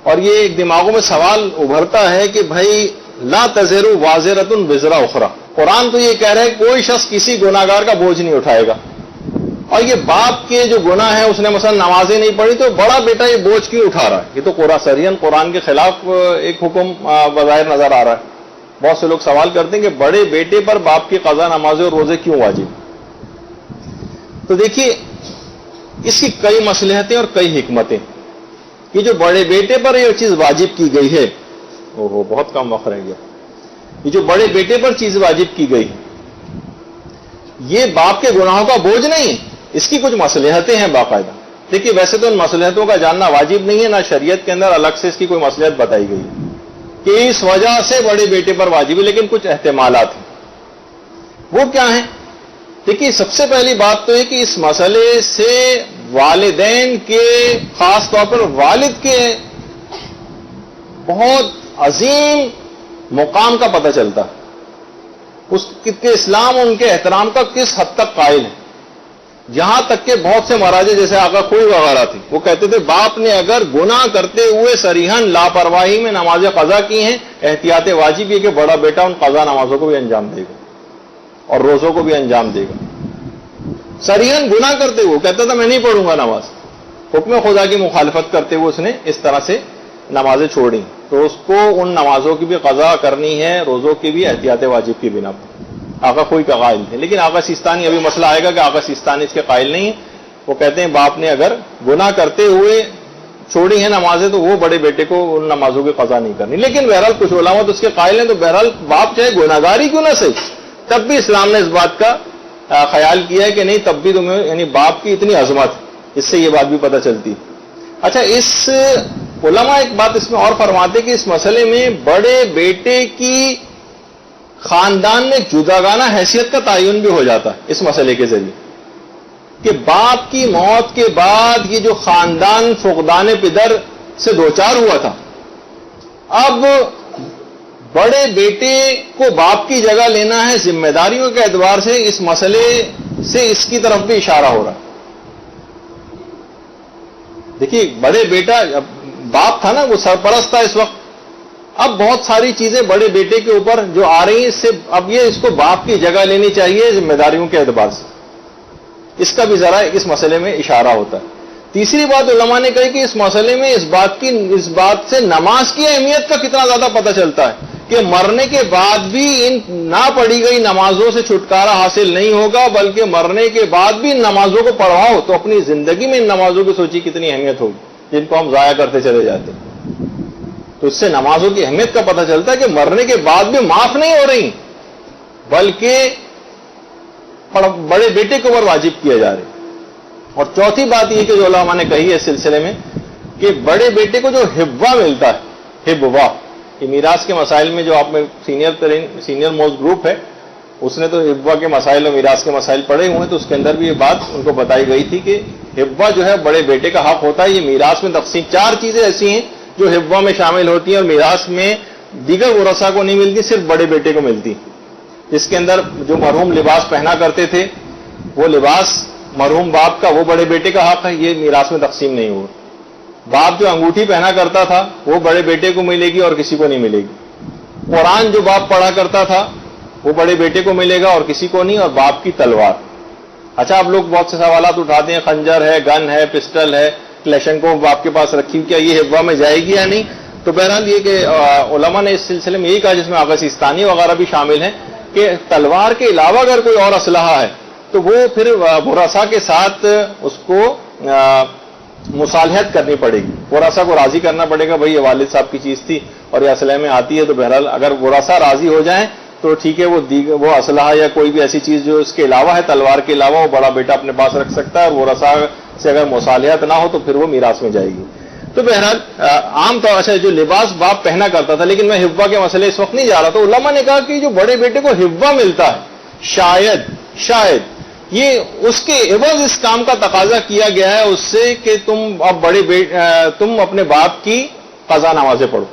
اور یہ ایک دماغوں میں سوال ابھرتا ہے کہ بھائی لا تزر وازرۃ وزر اخری، قرآن تو یہ کہہ رہا ہے کوئی شخص کسی گناہگار کا بوجھ نہیں اٹھائے گا، اور یہ باپ کے جو گناہ ہے اس نے مثلا نمازیں نہیں پڑھی تو بڑا بیٹا یہ بوجھ کیوں اٹھا رہا ہے؟ یہ تو سریعاً قرآن کے خلاف ایک حکم بظاہر نظر آ رہا ہے۔ بہت سے لوگ سوال کرتے ہیں کہ بڑے بیٹے پر باپ کی قضا نمازیں اور روزے کیوں واجب؟ تو دیکھیے اس کی کئی مصلحتیں اور کئی حکمتیں، کہ جو بڑے بیٹے پر یہ چیز واجب کی گئی ہے، بہت کم وقت رہ گیا، یہ جو بڑے بیٹے پر چیز واجب کی گئی یہ باپ کے گناہوں کا بوجھ نہیں ہے، اس کی کچھ مصلحتیں ہیں باقاعدہ۔ دیکھیے ویسے تو ان مصلحتوں کا جاننا واجب نہیں ہے، نہ شریعت کے اندر الگ سے اس کی کوئی مصلحت بتائی گئی ہے کہ اس وجہ سے بڑے بیٹے پر واجب ہے، لیکن کچھ احتمالات ہیں۔ وہ کیا ہیں؟ دیکھیے سب سے پہلی بات تو ہے کہ اس مسئلے سے والدین کے، خاص طور پر والد کے بہت عظیم مقام کا پتہ چلتا ہے، اس کے اسلام ان کے احترام کا کس حد تک قائل ہے۔ یہاں تک کہ بہت سے مراجع جیسے آقا خوئی وغیرہ تھی، وہ کہتے تھے باپ نے اگر گناہ کرتے ہوئے صریحاً لاپرواہی میں نمازیں قضا کی ہیں، احتیاط واجب یہ کہ بڑا بیٹا ان قضا نمازوں کو بھی انجام دے گا اور روزوں کو بھی انجام دے گا۔ صریحاً گناہ کرتے ہوئے کہتا تھا میں نہیں پڑھوں گا نماز، حکم خدا کی مخالفت کرتے ہوئے اس نے اس طرح سے نمازیں چھوڑیں، تو اس کو ان نمازوں کی بھی قضا کرنی ہے، روزوں کی بھی احتیاط واجب کی بنا پر۔ آقا کوئی کا قائل تھے، لیکن آقا سیستانی، ابھی مسئلہ آئے گا کہ آقا سیستانی اس کے قائل نہیں، وہ کہتے ہیں باپ نے اگر گناہ کرتے ہوئے چھوڑی ہیں نمازیں تو وہ بڑے بیٹے کو ان نمازوں کی قضا نہیں کرنی۔ لیکن بہرحال کچھ علماء تو اس کے قائل ہیں، تو بہرحال باپ چاہے گناہگاری کیوں نہ صحیح، تب بھی اسلام نے اس بات کا خیال کیا ہے کہ نہیں، تب بھی تمہیں یعنی باپ کی اتنی عظمت، اس سے یہ بات بھی پتہ چلتی۔ اچھا، اس علماء ایک بات اس میں اور فرماتے کہ اس مسئلے میں بڑے بیٹے کی خاندان میں جداگانہ حیثیت کا تعین بھی ہو جاتا ہے اس مسئلے کے ذریعے، کہ باپ کی موت کے بعد یہ جو خاندان فقدان پدر سے دوچار ہوا تھا، اب بڑے بیٹے کو باپ کی جگہ لینا ہے ذمہ داریوں کے اعتبار سے، اس مسئلے سے اس کی طرف بھی اشارہ ہو رہا ہے۔ دیکھیے بڑے بیٹا باپ تھا نا، وہ سرپرست تھا اس وقت، اب بہت ساری چیزیں بڑے بیٹے کے اوپر جو آ رہی ہیں، اس سے اب یہ اس کو باپ کی جگہ لینی چاہیے ذمہ داریوں کے اعتبار سے، اس کا بھی ذرا اس مسئلے میں اشارہ ہوتا ہے۔ تیسری بات علماء نے کہی کہ اس مسئلے میں اس بات سے نماز کی اہمیت کا کتنا زیادہ پتہ چلتا ہے کہ مرنے کے بعد بھی ان نہ پڑھی گئی نمازوں سے چھٹکارا حاصل نہیں ہوگا، بلکہ مرنے کے بعد بھی ان نمازوں کو پڑھاؤ تو اپنی زندگی میں ان نمازوں کی سوچی کتنی اہمیت ہوگی جن کو ہم ضائع کرتے چلے جاتے ہیں۔ تو اس سے نمازوں کی اہمیت کا پتہ چلتا ہے کہ مرنے کے بعد بھی معاف نہیں ہو رہی، بلکہ بڑے بیٹے کے اوپر واجب کیا جا رہا ہے۔ اور چوتھی بات یہ کہ جو علماء نے کہی ہے اس سلسلے میں کہ بڑے بیٹے کو جو حبوہ ملتا ہے، حبوہ، یہ میراث کے مسائل میں جو آپ میں سینئر موسٹ گروپ ہے، اس نے تو حبوہ کے مسائل اور میراث کے مسائل پڑھے ہوئے ہیں، تو اس کے اندر بھی یہ بات ان کو بتائی گئی تھی کہ حبوہ جو ہے بڑے بیٹے کا حق ہوتا ہے۔ یہ میراث میں تقسیم 4 چیزیں ایسی ہیں جو حبوہ میں شامل ہوتی ہیں اور میراث میں دیگر ورثاء کو نہیں ملتی، صرف بڑے بیٹے کو ملتی، جس کے اندر جو مرحوم لباس پہنا کرتے تھے وہ لباس مرحوم باپ کا، وہ بڑے بیٹے کا حق ہے، یہ میراث میں تقسیم نہیں ہوا۔ باپ جو انگوٹھی پہنا کرتا تھا وہ بڑے بیٹے کو ملے گی اور کسی کو نہیں ملے گی۔ قرآن جو باپ پڑھا کرتا تھا وہ بڑے بیٹے کو ملے گا اور کسی کو نہیں، اور باپ کی تلوار۔ اچھا، آپ لوگ بہت سے سوالات اٹھاتے ہیں، خنجر ہے، گن ہے، پسٹل ہے، کلیشنکوف باپ کے پاس رکھی، کیا یہ حبوہ میں جائے گی یا نہیں؟ تو بہرحال یہ کہ علماء نے اس سلسلے میں یہی کہا، جس میں آغا سیستانی وغیرہ بھی شامل ہیں، کہ تلوار کے علاوہ اگر کوئی اور اسلحہ ہے تو وہ پھر ورثاء کے ساتھ اس کو مصالحت کرنی پڑے گی، ورثاء کو راضی کرنا پڑے گا، بھائی یہ والد صاحب کی چیز تھی اور یہ اسلحے میں آتی ہے، تو بہرحال اگر ورثاء راضی ہو جائیں تو ٹھیک ہے، وہ اسلحہ یا کوئی بھی ایسی چیز جو اس کے علاوہ ہے، تلوار کے علاوہ، وہ بڑا بیٹا اپنے پاس رکھ سکتا ہے، اور ورثاء سے اگر مصالحت نہ ہو تو پھر وہ میراث میں جائے گی۔ تو بہرحال عام طور سے جو لباس باپ پہنا کرتا تھا، لیکن میں حبوہ کے مسئلے اس وقت نہیں جا رہا، تو علماء نے کہا کہ جو بڑے بیٹے کو حبوہ ملتا ہے، شاید یہ اس کے عوض اس کام کا تقاضا کیا گیا ہے اس سے کہ تم اپنے باپ کی قضا نمازیں پڑھو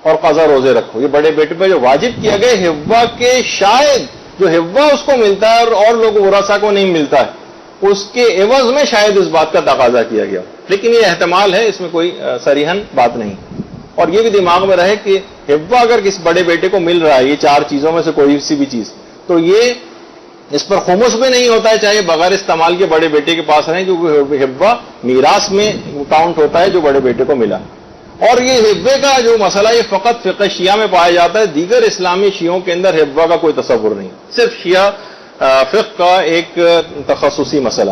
اور قضا روزے رکھو۔ یہ بڑے بیٹے پہ جو واجب کیا گیا حبوہ کے، شاید جو حبوہ اس کو ملتا ہے اور لوگ ورثاء کو نہیں ملتا ہے، اس کے عوض میں شاید اس بات کا تقاضا کیا گیا۔ لیکن یہ احتمال ہے، اس میں کوئی صریحاً بات نہیں. اور یہ بھی دماغ میں رہے کہ حبہ اگر کس بڑے بیٹے کو مل رہا ہے یہ 4 چیزوں میں سے کوئی سی بھی چیز، تو یہ اس پر خمس بھی نہیں ہوتا ہے چاہے بغیر استعمال کے بڑے بیٹے کے پاس رہیں، کیونکہ حبہ میراث میں کاؤنٹ ہوتا ہے جو بڑے بیٹے کو ملا. اور یہ حبے کا جو مسئلہ یہ فقط فقہ شیعہ میں پایا جاتا ہے، دیگر اسلامی شیعوں کے اندر حبہ کا کوئی تصور نہیں، صرف شیعہ فقہ کا ایک تخصصی مسئلہ.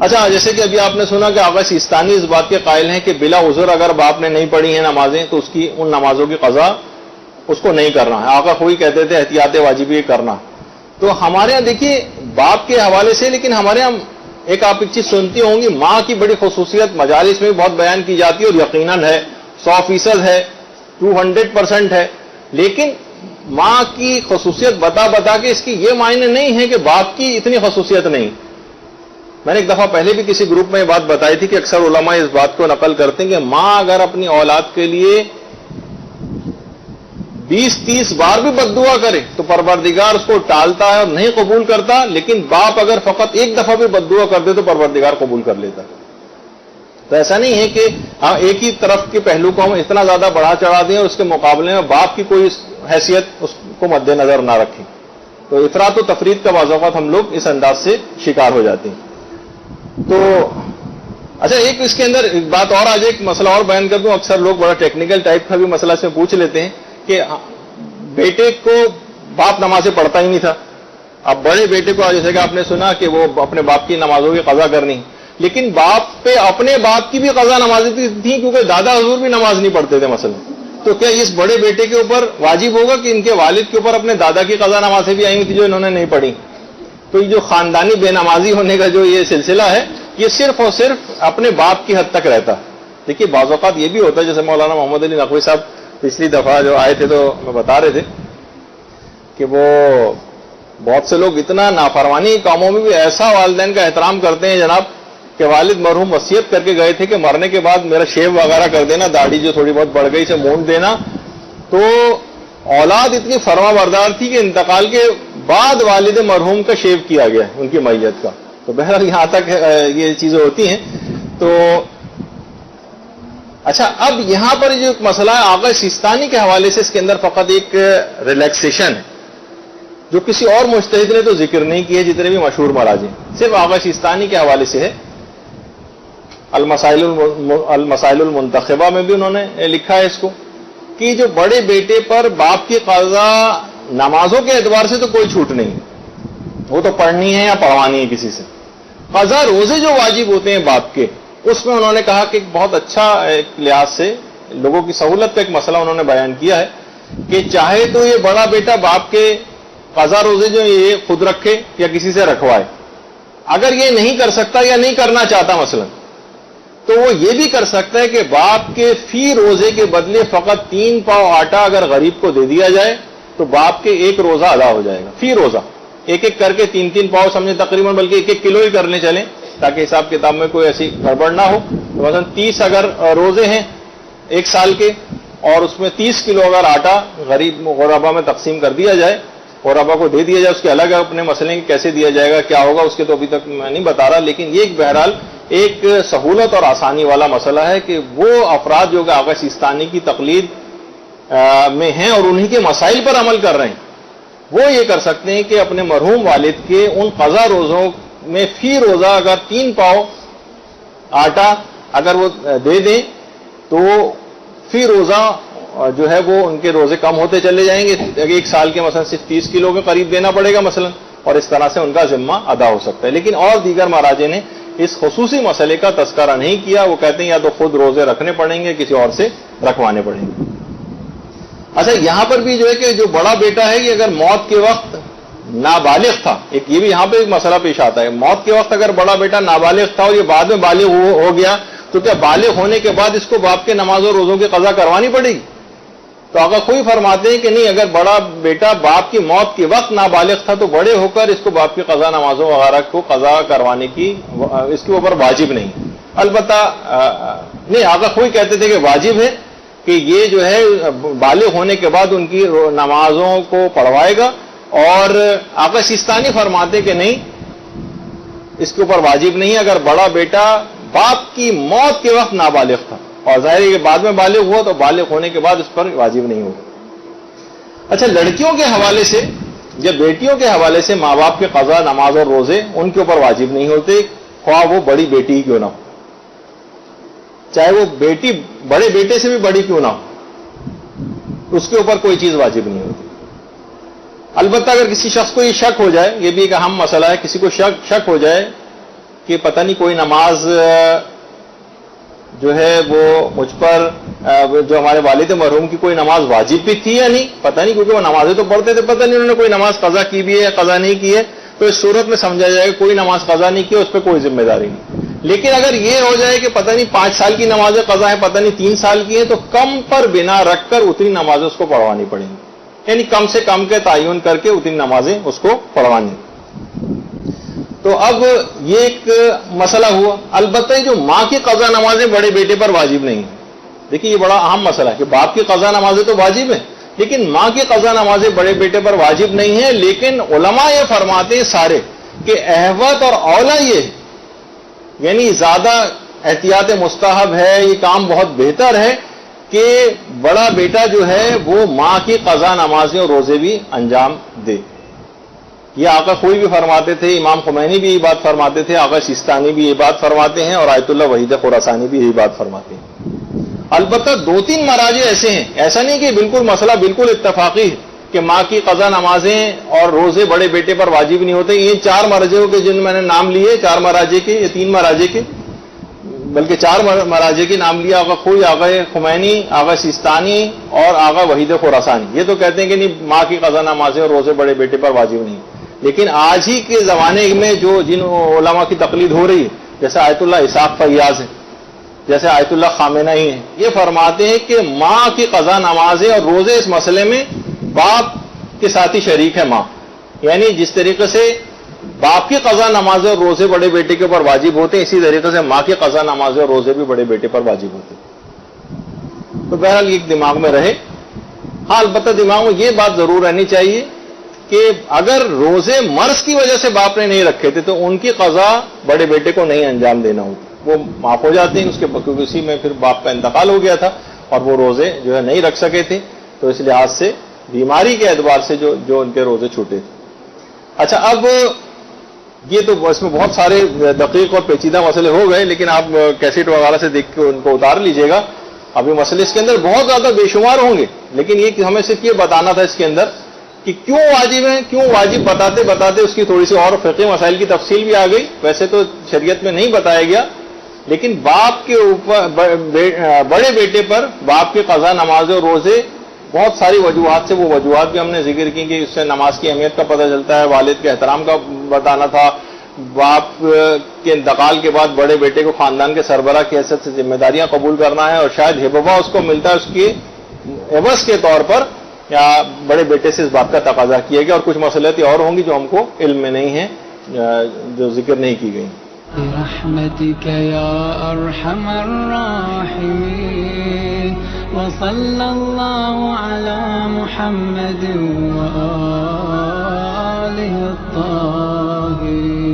اچھا، جیسے کہ ابھی آپ نے سنا کہ آغا سیستانی اس بات کے قائل ہیں کہ بلا عذر اگر باپ نے نہیں پڑھی ہیں نمازیں تو اس کی ان نمازوں کی قضا اس کو نہیں کرنا ہے. آقا خوئی کہتے تھے احتیاط واجبی کرنا. تو ہمارے ہاں دیکھیے باپ کے حوالے سے، لیکن ہمارے ہاں ایک آپ ایک چیز سنتی ہوں گی، ماں کی بڑی خصوصیت مجالس میں بھی بہت بیان کی جاتی ہے اور یقیناً ہے، 100% ہے، 200% ہے. لیکن ماں کی خصوصیت بتا کے اس کی یہ معنی نہیں ہے کہ باپ کی اتنی خصوصیت نہیں. میں نے ایک دفعہ پہلے بھی کسی گروپ میں یہ بات بتائی تھی کہ اکثر علماء اس بات کو نقل کرتے ہیں کہ ماں اگر اپنی اولاد کے لیے 20-30 بار بھی بد دعا کرے تو پروردگار اس کو ٹالتا ہے اور نہیں قبول کرتا، لیکن باپ اگر فقط ایک دفعہ بھی بد دعا کر دے تو پروردگار قبول کر لیتا. تو ایسا نہیں ہے کہ ایک ہی طرف کے پہلو کو ہم اتنا زیادہ بڑھا چڑھا دیں اور اس کے مقابلے میں باپ کی کوئی حیثیت اس کو مد نظر نہ رکھیں. تو افراط و تفرید کا بعض اوقات ہم لوگ اس انداز سے شکار ہو جاتے ہیں. تو اچھا، ایک اس کے اندر ایک بات اور آج ایک مسئلہ اور بیان کر دوں. اکثر لوگ بڑا ٹیکنیکل ٹائپ کا بھی مسئلہ اس میں پوچھ لیتے ہیں کہ بیٹے کو باپ نمازیں پڑھتا ہی نہیں تھا. اب بڑے بیٹے کو جیسے کہ آپ نے سنا کہ وہ اپنے باپ کی نمازوں کی قضا کرنی، لیکن باپ پہ اپنے باپ کی بھی قضا نمازیں تھیں کیونکہ دادا حضور بھی نماز نہیں پڑھتے تھے مثلا. تو کیا اس بڑے بیٹے کے اوپر واجب ہوگا کہ ان کے والد کے اوپر اپنے دادا کی قضا نمازیں بھی آئی ہوئی تھی جو انہوں نے نہیں پڑھی؟ تو یہ جو خاندانی بے نمازی ہونے کا جو یہ سلسلہ ہے یہ صرف اور صرف اپنے باپ کی حد تک رہتا. دیکھیے بعض اوقات یہ بھی ہوتا ہے، جیسے مولانا محمد علی نقوی صاحب پچھلی دفعہ جو آئے تھے تو میں بتا رہے تھے کہ وہ بہت سے لوگ اتنا نافرمانی کاموں میں بھی ایسا والدین کا احترام کرتے ہیں جناب کہ والد مرحوم وصیت کر کے گئے تھے کہ مرنے کے بعد میرا شیو وغیرہ کر دینا، داڑھی جو تھوڑی بہت بڑھ گئی سے مونڈ دینا. تو اولاد اتنی فرما بردار تھی کہ انتقال کے بعد والد مرحوم کا شیو کیا گیا ان کی میت کا. تو بہرحال یہاں تک یہ چیزیں ہوتی ہیں. تو اچھا، اب یہاں پر جو مسئلہ ہے آغا سیستانی کے حوالے سے، اس کے اندر فقط ایک ریلیکسیشن ہے جو کسی اور مجتہد نے تو ذکر نہیں کی ہے، جتنے بھی مشہور مراجع صرف آغا سیستانی کے حوالے سے ہے. المسائل المنتخبہ میں بھی انہوں نے لکھا ہے اس کو کہ جو بڑے بیٹے پر باپ کی قضا نمازوں کے اعتبار سے تو کوئی چھوٹ نہیں، وہ تو پڑھنی ہے یا پڑھوانی ہے کسی سے. قضا روزے جو واجب ہوتے ہیں باپ کے، اس میں انہوں نے کہا کہ بہت اچھا ایک لحاظ سے لوگوں کی سہولت کا ایک مسئلہ انہوں نے بیان کیا ہے کہ چاہے تو یہ بڑا بیٹا باپ کے قضا روزے جو یہ خود رکھے یا کسی سے رکھوائے. اگر یہ نہیں کر سکتا یا نہیں کرنا چاہتا مثلا، تو وہ یہ بھی کر سکتا ہے کہ باپ کے فی روزے کے بدلے فقط 3 پاؤ آٹا اگر غریب کو دے دیا جائے تو باپ کے 1 روزہ ادا ہو جائے گا. فی روزہ ایک کر کے 3 پاؤ سمجھے تقریباً، بلکہ 1 کلو ہی کرنے چلیں تاکہ حساب کتاب میں کوئی ایسی گڑبڑ نہ ہو. تو مثلا 30 اگر روزے ہیں 1 سال کے اور اس میں 30 کلو اگر آٹا غریب غربا میں تقسیم کر دیا جائے، غربا کو دے دیا جائے، اس کے الگ اپنے مسئلے کیسے دیا جائے گا کیا ہوگا اس کے تو ابھی تک میں نہیں بتا رہا، لیکن یہ ایک بہرحال ایک سہولت اور آسانی والا مسئلہ ہے کہ وہ افراد جو کہ آغا سیستانی کی تقلید میں ہیں اور انہی کے مسائل پر عمل کر رہے ہیں، وہ یہ کر سکتے ہیں کہ اپنے مرحوم والد کے ان قضا روزوں میں فی روزہ اگر 3 پاؤ آٹا اگر وہ دے دیں تو فی روزہ جو ہے وہ ان کے روزے کم ہوتے چلے جائیں گے. 1 سال کے مثلا صرف 30 کلو کے قریب دینا پڑے گا مثلا، اور اس طرح سے ان کا ذمہ ادا ہو سکتا ہے. لیکن اور دیگر مراجع نے اس خصوصی مسئلے کا تذکرہ نہیں کیا. وہ کہتے ہیں یا تو خود روزے رکھنے پڑیں گے، کسی اور سے رکھوانے پڑیں گے. اچھا، یہاں پر بھی جو ہے کہ جو بڑا بیٹا ہے یہ اگر موت کے وقت نابالغ تھا، ایک یہ بھی یہاں پہ ایک مسئلہ پیش آتا ہے، موت کے وقت اگر بڑا بیٹا نابالغ تھا اور یہ بعد میں بالغ ہو گیا تو کیا بالغ ہونے کے بعد اس کو باپ کے نماز اور روزوں کی قضا کروانی پڑے گی؟ تو اگر کوئی فرماتے ہیں کہ نہیں، اگر بڑا بیٹا باپ کی موت کے وقت نابالغ تھا تو بڑے ہو کر اس کو باپ کی قضا نمازوں وغیرہ کو قضا کروانے کی اس کے اوپر واجب نہیں. البتہ نہیں، آقا کوئی کہتے تھے کہ واجب ہے کہ یہ جو ہے بالغ ہونے کے بعد ان کی نمازوں کو پڑھوائے گا. اور آقا سیستانی فرماتے کہ نہیں، اس کے اوپر واجب نہیں. اگر بڑا بیٹا باپ کی موت کے وقت نابالغ تھا، اور ظاہر ہے کہ بعد میں بالغ ہوا تو بالغ ہونے کے بعد اس پر واجب نہیں ہوگا۔ اچھا، لڑکیوں کے حوالے سے یا بیٹیوں کے حوالے سے ماں باپ کے قضا، نماز اور روزے ان کے اوپر واجب نہیں ہوتے، خواہ وہ بڑی بیٹی ہی کیوں نہ ہو، چاہے وہ بیٹی بڑے بیٹے سے بھی بڑی کیوں نہ ہو، اس کے اوپر کوئی چیز واجب نہیں ہوتی۔ البتہ اگر کسی شخص کو یہ شک ہو جائے، یہ بھی ایک اہم مسئلہ ہے، کسی کو شک ہو جائے کہ پتہ نہیں کوئی نماز جو ہے وہ مجھ پر جو ہمارے والد مرحوم کی کوئی نماز واجب بھی تھی یا نہیں، پتہ نہیں، کیونکہ وہ نمازیں تو پڑھتے تھے، پتہ نہیں انہوں نے کوئی نماز قضا کی بھی ہے یا قضا نہیں کی ہے، تو اس صورت میں سمجھا جائے کہ کوئی نماز قضا نہیں کی، اس پہ کوئی ذمہ داری نہیں۔ لیکن اگر یہ ہو جائے کہ پتہ نہیں 5 سال کی نمازیں قضا ہیں، پتہ نہیں 3 سال کی ہیں، تو کم پر بنا رکھ کر اتنی نمازیں اس کو پڑھوانی پڑیں گی، یعنی کم سے کم کے تعین کر کے اتنی نمازیں اس کو پڑھوانی۔ تو اب یہ ایک مسئلہ ہوا۔ البتہ جو ماں کی قضا نمازیں بڑے بیٹے پر واجب نہیں ہیں، دیکھیے یہ بڑا اہم مسئلہ ہے کہ باپ کی قضا نمازیں تو واجب ہیں، لیکن ماں کی قضا نمازیں بڑے بیٹے پر واجب نہیں ہیں، لیکن علماء یہ فرماتے ہیں سارے کہ احوط اور اولا یہ ہے، یعنی زیادہ احتیاط مستحب ہے، یہ کام بہت بہتر ہے کہ بڑا بیٹا جو ہے وہ ماں کی قضا نمازیں اور روزے بھی انجام دے۔ یہ آقا خوئی بھی فرماتے تھے، امام خمینی بھی یہ بات فرماتے تھے، آقا سیستانی بھی یہ بات فرماتے ہیں، اور آیت اللہ وحید خراسانی بھی یہی بات فرماتے ہیں۔ البتہ 2-3 مراجع ایسے ہیں، ایسا نہیں کہ بالکل مسئلہ بالکل اتفاقی ہے کہ ماں کی قضا نمازیں اور روزے بڑے بیٹے پر واجب نہیں ہوتے۔ یہ 4 مراجعوں کے جن میں نے نام لیے، 4 مراجع کے، یہ 3 مراجع کے، بلکہ 4 مراجع کے نام لیا، آقا خوئی، آقا خمینی، آقا سیستانی اور آقا وحید خراسانی۔ یہ تو کہتے ہیں کہ نہیں، ماں کی قضا نمازیں اور روزے بڑے بیٹے پر واجب نہیں، لیکن آج ہی کے زمانے میں جن علماء کی تقلید ہو رہی ہے، جیسے آیت اللہ اسحاق فیاض ہے، جیسے آیت اللہ خامنہئی ہیں، یہ فرماتے ہیں کہ ماں کی قضا نمازیں اور روزے اس مسئلے میں باپ کے ساتھ ہی شریک ہے ماں، یعنی جس طریقے سے باپ کی قضا نمازیں اور روزے بڑے بیٹے کے اوپر واجب ہوتے ہیں، اسی طریقے سے ماں کی قضا نمازیں اور روزے بھی بڑے بیٹے پر واجب ہوتے ہیں۔ تو بہرحال یہ دماغ میں رہے۔ ہاں، البتہ دماغ میں یہ بات ضرور رہنی چاہیے کہ اگر روزے مرض کی وجہ سے باپ نے نہیں رکھے تھے تو ان کی قضا بڑے بیٹے کو نہیں انجام دینا ہوتی، وہ معاف ہو جاتے ہیں، اس کے کیونکہ اسی میں پھر باپ کا انتقال ہو گیا تھا اور وہ روزے جو ہے نہیں رکھ سکے تھے، تو اس لحاظ سے بیماری کے اعتبار سے جو ان کے روزے چھوٹے تھے۔ اچھا، اب یہ تو اس میں بہت سارے دقیق اور پیچیدہ مسئلے ہو گئے، لیکن آپ کیسٹ وغیرہ سے دیکھ کے ان کو اتار لیجئے گا۔ ابھی مسئلے اس کے اندر بہت زیادہ بے شمار ہوں گے، لیکن یہ کہ ہمیں صرف یہ بتانا تھا اس کے اندر کہ کیوں واجب ہیں، کیوں واجب بتاتے بتاتے اس کی تھوڑی سی اور فقہی مسائل کی تفصیل بھی آ گئی۔ ویسے تو شریعت میں نہیں بتایا گیا، لیکن باپ کے اوپر بڑے بیٹے پر باپ کی قضا نماز اور روزے بہت ساری وجوہات سے، وہ وجوہات بھی ہم نے ذکر کی کہ اس سے نماز کی اہمیت کا پتہ چلتا ہے، والد کے احترام کا بتانا تھا، باپ کے انتقال کے بعد بڑے بیٹے کو خاندان کے سربراہ کی حیثیت سے ذمہ داریاں قبول کرنا ہے، اور شاید ہبہ اس کو ملتا ہے اس کی عوض کے طور پر، یا بڑے بیٹے سے اس بات کا تقاضا کیا گیا، اور کچھ مسئلات اور ہوں گی جو ہم کو علم میں نہیں ہیں، جو ذکر نہیں کی گئی۔ برحمتك يا أرحم الراحمين وصلى الله على محمد وآله الطاهرين